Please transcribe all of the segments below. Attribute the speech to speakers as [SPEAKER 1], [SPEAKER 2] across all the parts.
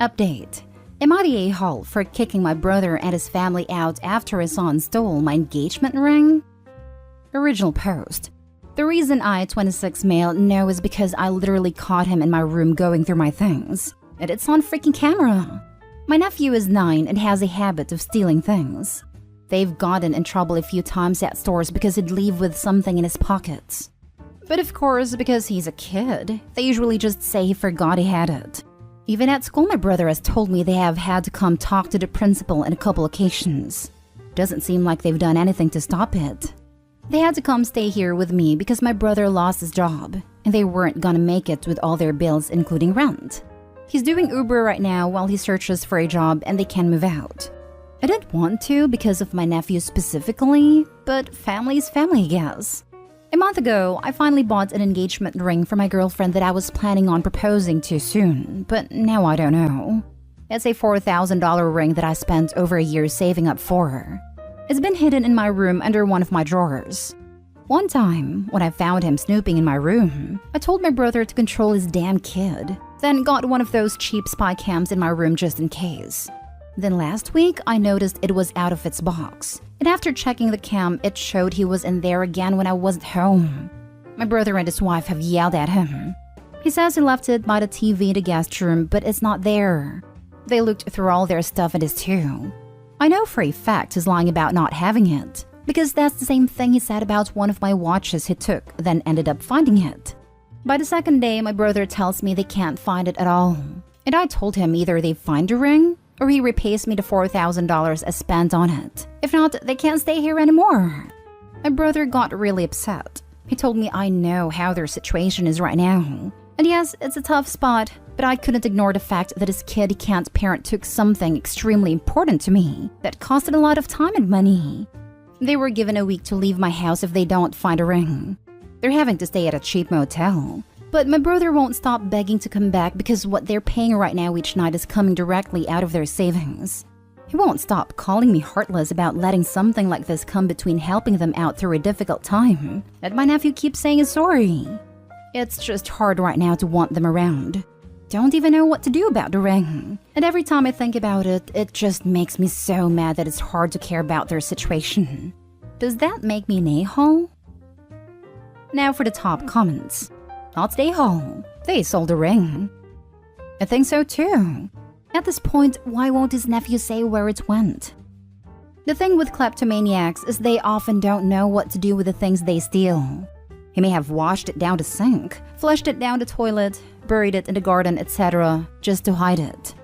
[SPEAKER 1] Update. Am I the a-hole for kicking my brother and his family out after his son stole my engagement ring? Original post. The reason I, 26 male, know is because I literally caught him in my room going through my things. And it's on freaking camera. My nephew is 9 and has a habit of stealing things. They've gotten in trouble a few times at stores because he'd leave with something in his pockets. But of course, because he's a kid, they usually just say he forgot he had it. Even at school, my brother has told me they have had to come talk to the principal on a couple occasions. Doesn't seem like they've done anything to stop it. They had to come stay here with me because my brother lost his job, and they weren't gonna make it with all their bills, including rent. He's doing Uber right now while he searches for a job and they can move out. I didn't want to because of my nephew specifically, but family's family, I guess. A month ago, I finally bought an engagement ring for my girlfriend that I was planning on proposing to soon, but now I don't know. It's a $4,000 ring that I spent over a year saving up for her. It's been hidden in my room under one of my drawers. One time, when I found him snooping in my room, I told my brother to control his damn kid, then got one of those cheap spy cams in my room just in case. Then last week, I noticed it was out of its box, and after checking the cam, it showed he was in there again when I wasn't home. My brother and his wife have yelled at him. He says he left it by the TV in the guest room, but it's not there. They looked through all their stuff and his too. I know for a fact he's lying about not having it, because that's the same thing he said about one of my watches he took, then ended up finding it. By the second day, my brother tells me they can't find it at all. And I told him either they find the ring, or he repays me the $4,000 I spent on it. If not, they can't stay here anymore. My brother got really upset. He told me I know how their situation is right now. And yes, it's a tough spot, but I couldn't ignore the fact that his kid he can't parent took something extremely important to me that costed a lot of time and money. They were given a week to leave my house if they don't find a ring. They're having to stay at a cheap motel. But my brother won't stop begging to come back because what they're paying right now each night is coming directly out of their savings. He won't stop calling me heartless about letting something like this come between helping them out through a difficult time. And my nephew keeps saying he's sorry. It's just hard right now to want them around. Don't even know what to do about the ring. And every time I think about it, it just makes me so mad that it's hard to care about their situation. Does that make me an a-hole? Now for the top comments. Not stay home. They sold the ring. I think so too. At this point, why won't his nephew say where it went? The thing with kleptomaniacs is they often don't know what to do with the things they steal. He may have washed it down the sink, flushed it down the toilet, buried it in the garden, etc., just to hide it.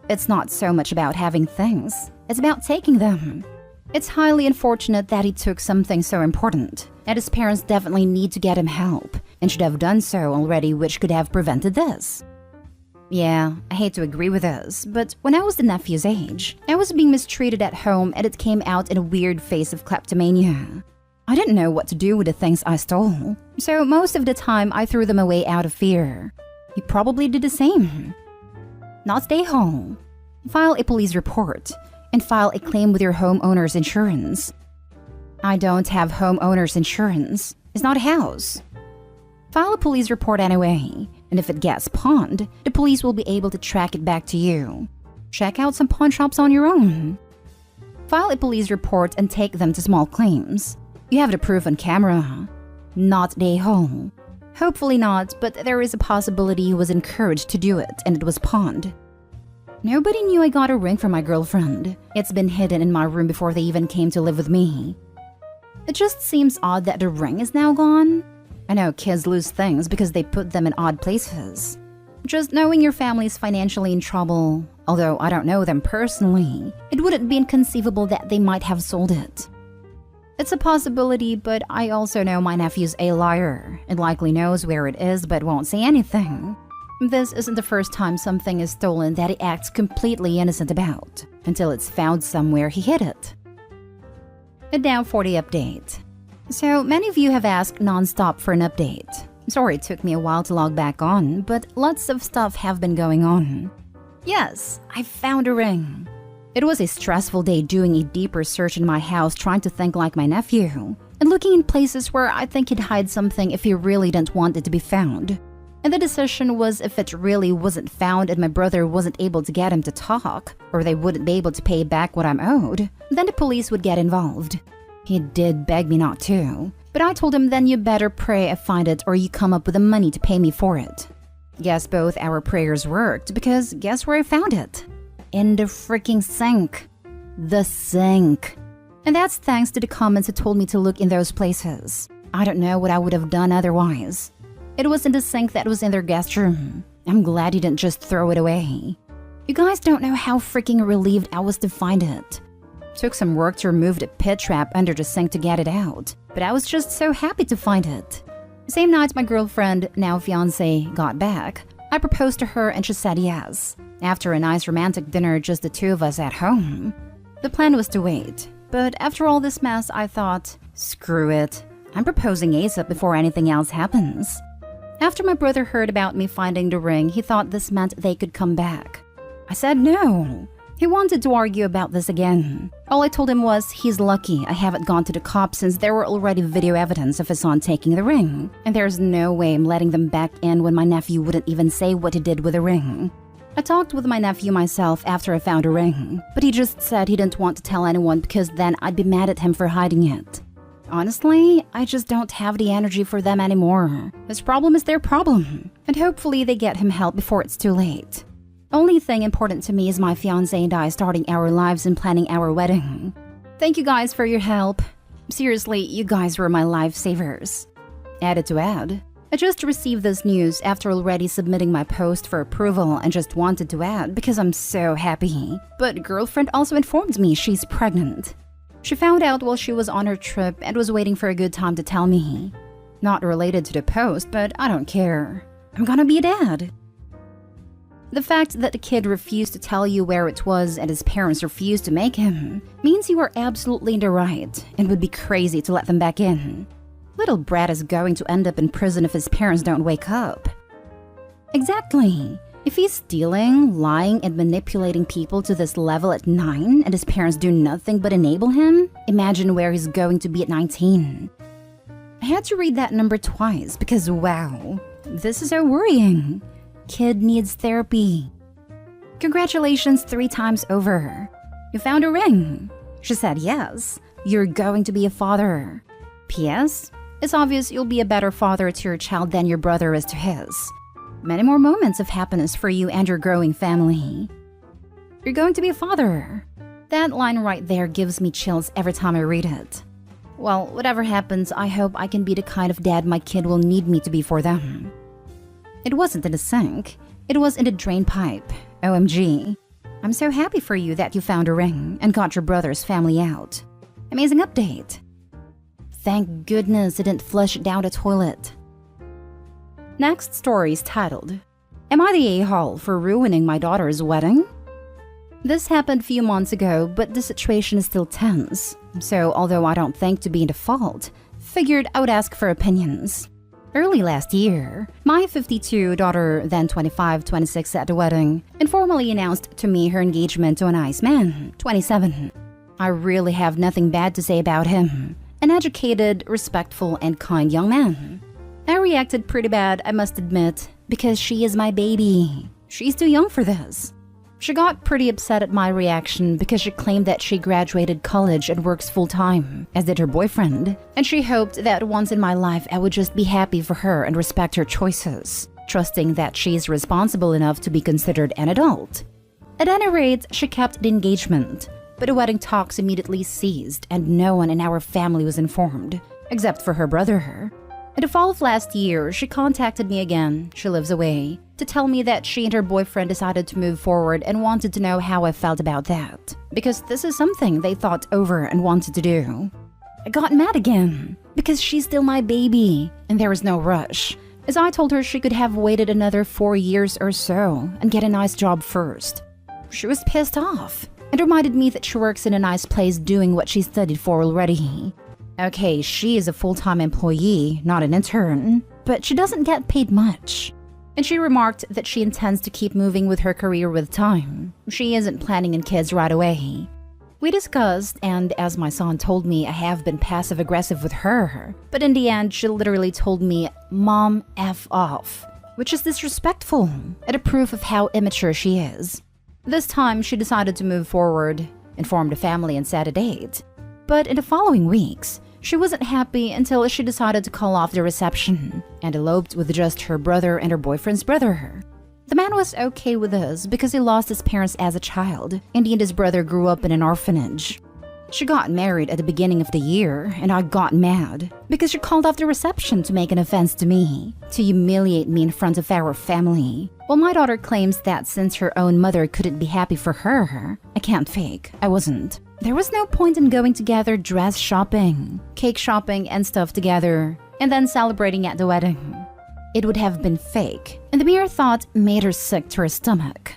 [SPEAKER 1] It's not so much about having things, it's about taking them. It's highly unfortunate that he took something so important, and his parents definitely need to get him help, and should have done so already, which could have prevented this. Yeah, I hate to agree with this, but when I was the nephew's age, I was being mistreated at home and it came out in a weird phase of kleptomania. I didn't know what to do with the things I stole, so most of the time I threw them away out of fear. He probably did the same. Not stay home. File a police report, and file a claim with your homeowner's insurance. I don't have homeowner's insurance. It's not a house. File a police report anyway, and if it gets pawned, the police will be able to track it back to you. Check out some pawn shops on your own. File a police report and take them to small claims. You have the proof on camera. Not the home. Hopefully not, but there is a possibility he was encouraged to do it and it was pawned. Nobody knew I got a ring from my girlfriend. It's been hidden in my room before they even came to live with me. It just seems odd that the ring is now gone. I know kids lose things because they put them in odd places. Just knowing your family is financially in trouble, although I don't know them personally, it wouldn't be inconceivable that they might have sold it. It's a possibility, but I also know my nephew's a liar and likely knows where it is but won't say anything. This isn't the first time something is stolen that he acts completely innocent about, until it's found somewhere he hid it. A Down 40 update. So many of you have asked non-stop for an update. Sorry it took me a while to log back on, but lots of stuff have been going on. Yes, I found a ring. It was a stressful day doing a deeper search in my house trying to think like my nephew, and looking in places where I think he'd hide something if he really didn't want it to be found. And the decision was if it really wasn't found and my brother wasn't able to get him to talk, or they wouldn't be able to pay back what I'm owed, then the police would get involved. He did beg me not to, but I told him then you better pray I find it or you come up with the money to pay me for it. Guess both our prayers worked because guess where I found it? In the freaking sink. The sink. And that's thanks to the comments that told me to look in those places. I don't know what I would have done otherwise. It was in the sink that was in their guest room. I'm glad you didn't just throw it away. You guys don't know how freaking relieved I was to find it. Took some work to remove the pit trap under the sink to get it out, but I was just so happy to find it. Same night my girlfriend, now fiance, got back, I proposed to her and she said yes. After a nice romantic dinner, just the two of us at home. The plan was to wait, but after all this mess, I thought, screw it. I'm proposing ASAP before anything else happens. After my brother heard about me finding the ring, he thought this meant they could come back. I said no. He wanted to argue about this again. All I told him was he's lucky I haven't gone to the cops since there were already video evidence of his son taking the ring. And there's no way I'm letting them back in when my nephew wouldn't even say what he did with the ring. I talked with my nephew myself after I found a ring, but he just said he didn't want to tell anyone because then I'd be mad at him for hiding it. Honestly, I just don't have the energy for them anymore. His problem is their problem, and hopefully they get him help before it's too late. Only thing important to me is my fiancé and I starting our lives and planning our wedding. Thank you guys for your help. Seriously, you guys were my lifesavers. Added to add, I just received this news after already submitting my post for approval and just wanted to add because I'm so happy. But girlfriend also informed me she's pregnant. She found out while she was on her trip and was waiting for a good time to tell me. Not related to the post, but I don't care. I'm gonna be a dad. The fact that the kid refused to tell you where it was and his parents refused to make him means you are absolutely in the right and would be crazy to let them back in. Little Brad is going to end up in prison if his parents don't wake up. Exactly. If he's stealing, lying, and manipulating people to this level at 9 and his parents do nothing but enable him, imagine where he's going to be at 19. I had to read that number twice because wow, this is so worrying. Kid needs therapy. Congratulations 3 times over. You found a ring. She said yes. You're going to be a father. P.S. It's obvious you'll be a better father to your child than your brother is to his. Many more moments of happiness for you and your growing family. You're going to be a father. That line right there gives me chills every time I read it. Well, whatever happens, I hope I can be the kind of dad my kid will need me to be for them. It wasn't in the sink. It was in the drain pipe. OMG. I'm so happy for you that you found a ring and got your brother's family out. Amazing update. Thank goodness it didn't flush it down the toilet. Next story is titled, Am I the a-hole for ruining my daughter's wedding? This happened a few months ago, but the situation is still tense. So although I don't think to be in the fault, figured I would ask for opinions. Early last year, my 52 daughter, then 25-26 at the wedding, informally announced to me her engagement to a nice man, 27. I really have nothing bad to say about him. An educated, respectful, and kind young man. I reacted pretty bad, I must admit, because she is my baby. She's too young for this. She got pretty upset at my reaction because she claimed that she graduated college and works full-time, as did her boyfriend, and she hoped that once in my life I would just be happy for her and respect her choices, trusting that she's responsible enough to be considered an adult. At any rate, she kept the engagement, but the wedding talks immediately ceased and no one in our family was informed, except for her brother. In the fall of last year, she contacted me again, she lives away, to tell me that she and her boyfriend decided to move forward and wanted to know how I felt about that, because this is something they thought over and wanted to do. I got mad again, because she's still my baby, and there was no rush, as I told her she could have waited another 4 years or so and get a nice job first. She was pissed off, and reminded me that she works in a nice place doing what she studied for already. Okay, she is a full-time employee, not an intern, but she doesn't get paid much. And she remarked that she intends to keep moving with her career with time. She isn't planning on kids right away. We discussed, and as my son told me, I have been passive-aggressive with her. But in the end, she literally told me, Mom, F off. which is disrespectful and a proof of how immature she is. This time, she decided to move forward, informed the family, and set a date. But in the following weeks, she wasn't happy until she decided to call off the reception and eloped with just her brother and her boyfriend's brother. The man was okay with this because he lost his parents as a child, and he and his brother grew up in an orphanage. She got married at the beginning of the year, and I got mad because she called off the reception to make an offense to me, to humiliate me in front of our family. While my daughter claims that since her own mother couldn't be happy for her, I can't fake, I wasn't. There was no point in going together dress shopping, cake shopping, and stuff together, and then celebrating at the wedding. It would have been fake, and the mere thought made her sick to her stomach.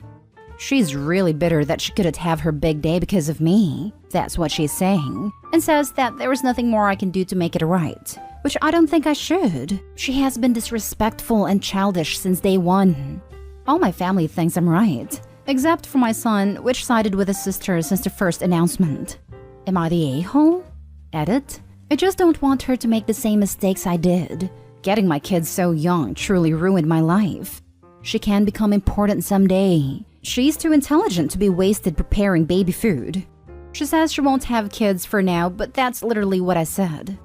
[SPEAKER 1] She's really bitter that she couldn't have her big day because of me. That's what she's saying, and says that there is nothing more I can do to make it right, which I don't think I should. She has been disrespectful and childish since day one. All my family thinks I'm right, except for my son, which sided with his sister since the first announcement. Am I the a-hole? Edit. I just don't want her to make the same mistakes I did. Getting my kids so young truly ruined my life. She can become important someday. She's too intelligent to be wasted preparing baby food. She says she won't have kids for now, but that's literally what I said.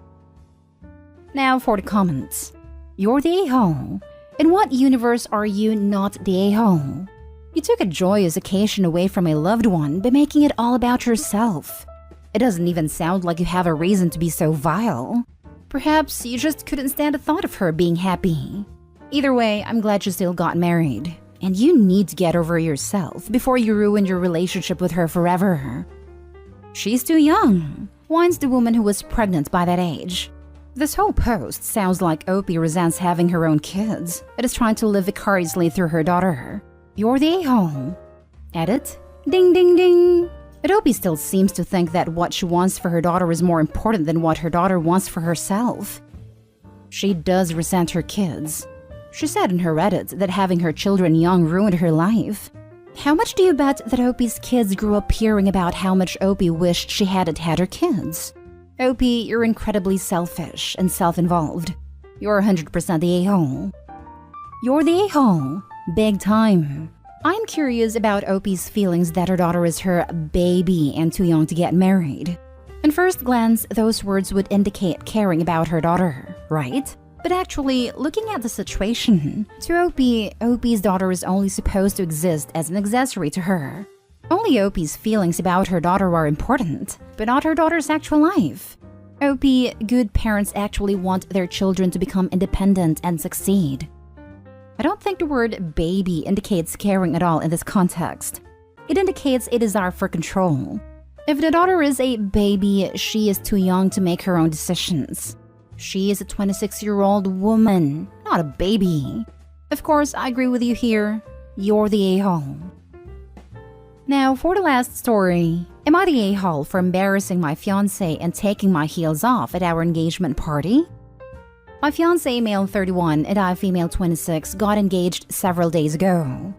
[SPEAKER 1] Now for the comments. You're the a-hole. In what universe are you not the a-hole? You took a joyous occasion away from a loved one by making it all about yourself. It doesn't even sound like you have a reason to be so vile. Perhaps you just couldn't stand the thought of her being happy. Either way, I'm glad you still got married. And you need to get over yourself before you ruin your relationship with her forever. She's too young, whines the woman who was pregnant by that age. This whole post sounds like Opie resents having her own kids and is trying to live vicariously through her daughter. You're the a-hole. Edit. Ding ding ding. But Opie still seems to think that what she wants for her daughter is more important than what her daughter wants for herself. She does resent her kids. She said in her Reddit that having her children young ruined her life. How much do you bet that Opie's kids grew up hearing about how much Opie wished she hadn't had her kids? Opie, you're incredibly selfish and self-involved. You're 100% the a-hole. You're the a-hole. Big time. I'm curious about Opie's feelings that her daughter is her baby and too young to get married. At first glance, those words would indicate caring about her daughter, right? But actually, looking at the situation, to Opie's daughter is only supposed to exist as an accessory to her. Only Opie's feelings about her daughter are important, but not her daughter's actual life. Opie, good parents actually want their children to become independent and succeed. I don't think the word baby indicates caring at all in this context. It indicates a desire for control. If the daughter is a baby, she is too young to make her own decisions. She is a 26-year-old woman, not a baby. Of course, I agree with you here. You're the a-hole. Now, for the last story. Am I the a-hole for embarrassing my fiancé and taking my heels off at our engagement party? My fiancé, male 31, and I, female 26, got engaged several days ago.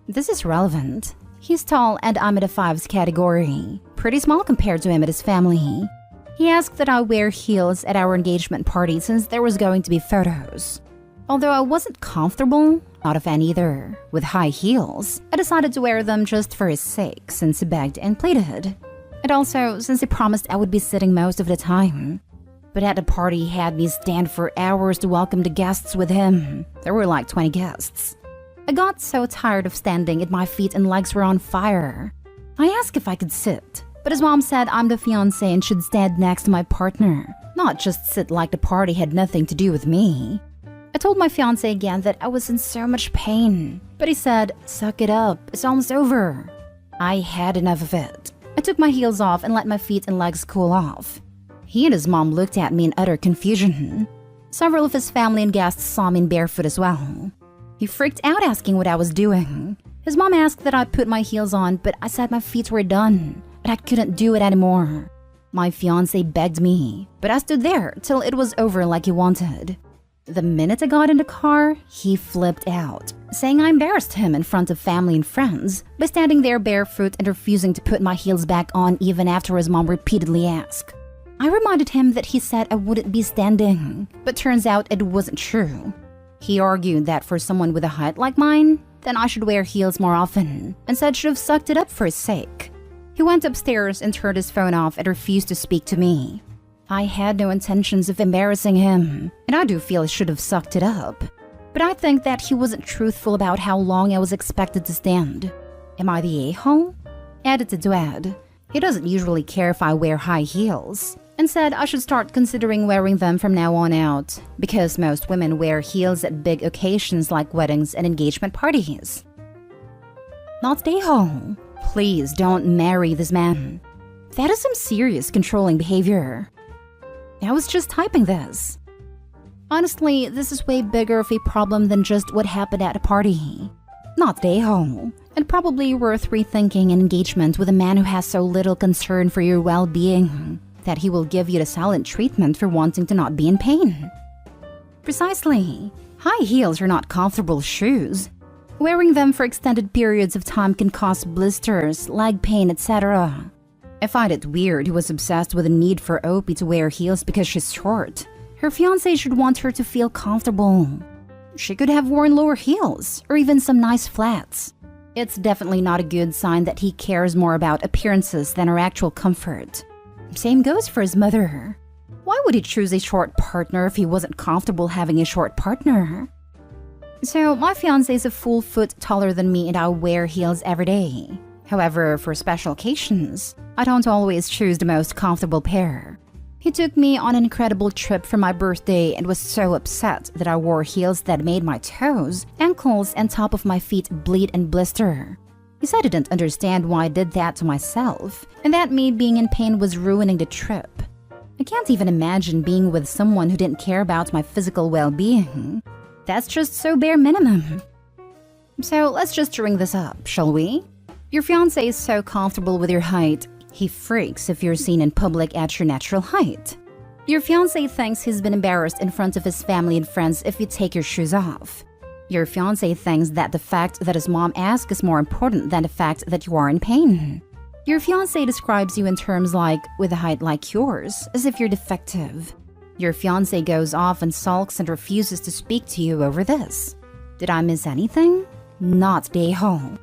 [SPEAKER 1] This is relevant. He's tall and I'm in a 5s category. Pretty small compared to him and his family. He asked that I wear heels at our engagement party since there was going to be photos. Although I wasn't comfortable, not a fan either, with high heels, I decided to wear them just for his sake since he begged and pleaded. And also since he promised I would be sitting most of the time. But at the party, he had me stand for hours to welcome the guests with him. There were like 20 guests. I got so tired of standing and my feet and legs were on fire. I asked if I could sit, but his mom said I'm the fiancé and should stand next to my partner, not just sit like the party had nothing to do with me. I told my fiancé again that I was in so much pain, but he said, "Suck it up, it's almost over." I had enough of it. I took my heels off and let my feet and legs cool off. He and his mom looked at me in utter confusion. Several of his family and guests saw me in barefoot as well. He freaked out asking what I was doing. His mom asked that I put my heels on, but I said my feet were done, and I couldn't do it anymore. My fiancé begged me, but I stood there till it was over like he wanted. The minute I got in the car, he flipped out, saying I embarrassed him in front of family and friends by standing there barefoot and refusing to put my heels back on even after his mom repeatedly asked. I reminded him that he said I wouldn't be standing, but turns out it wasn't true. He argued that for someone with a height like mine, then I should wear heels more often, and said should have sucked it up for his sake. He went upstairs and turned his phone off and refused to speak to me. I had no intentions of embarrassing him, and I do feel I should have sucked it up. But I think that he wasn't truthful about how long I was expected to stand. Am I the a-hole? Edited to add, he doesn't usually care if I wear high heels, and said I should start considering wearing them from now on out, because most women wear heels at big occasions like weddings and engagement parties. Not the a-hole. Please don't marry this man. That is some serious controlling behavior. I was just typing this. Honestly, this is way bigger of a problem than just what happened at a party. Not the a-hole, and probably worth rethinking an engagement with a man who has so little concern for your well-being that he will give you the silent treatment for wanting to not be in pain. Precisely. High heels are not comfortable shoes. Wearing them for extended periods of time can cause blisters, leg pain, etc. I find it weird he was obsessed with the need for Opie to wear heels because she's short. Her fiancé should want her to feel comfortable. She could have worn lower heels, or even some nice flats. It's definitely not a good sign that he cares more about appearances than her actual comfort. Same goes for his mother. Why would he choose a short partner if he wasn't comfortable having a short partner? So, my fiancé is a full foot taller than me and I wear heels every day. However, for special occasions, I don't always choose the most comfortable pair. He took me on an incredible trip for my birthday and was so upset that I wore heels that made my toes, ankles, and top of my feet bleed and blister. He said he didn't understand why I did that to myself, and that me being in pain was ruining the trip. I can't even imagine being with someone who didn't care about my physical well-being. That's just so bare minimum. So let's just ring this up, shall we? Your fiancé is so comfortable with your height, he freaks if you're seen in public at your natural height. Your fiancé thinks he's been embarrassed in front of his family and friends if you take your shoes off. Your fiancé thinks that the fact that his mom asked is more important than the fact that you are in pain. Your fiancé describes you in terms like, with a height like yours, as if you're defective. Your fiancé goes off and sulks and refuses to speak to you over this. Did I miss anything? Not the a-hole.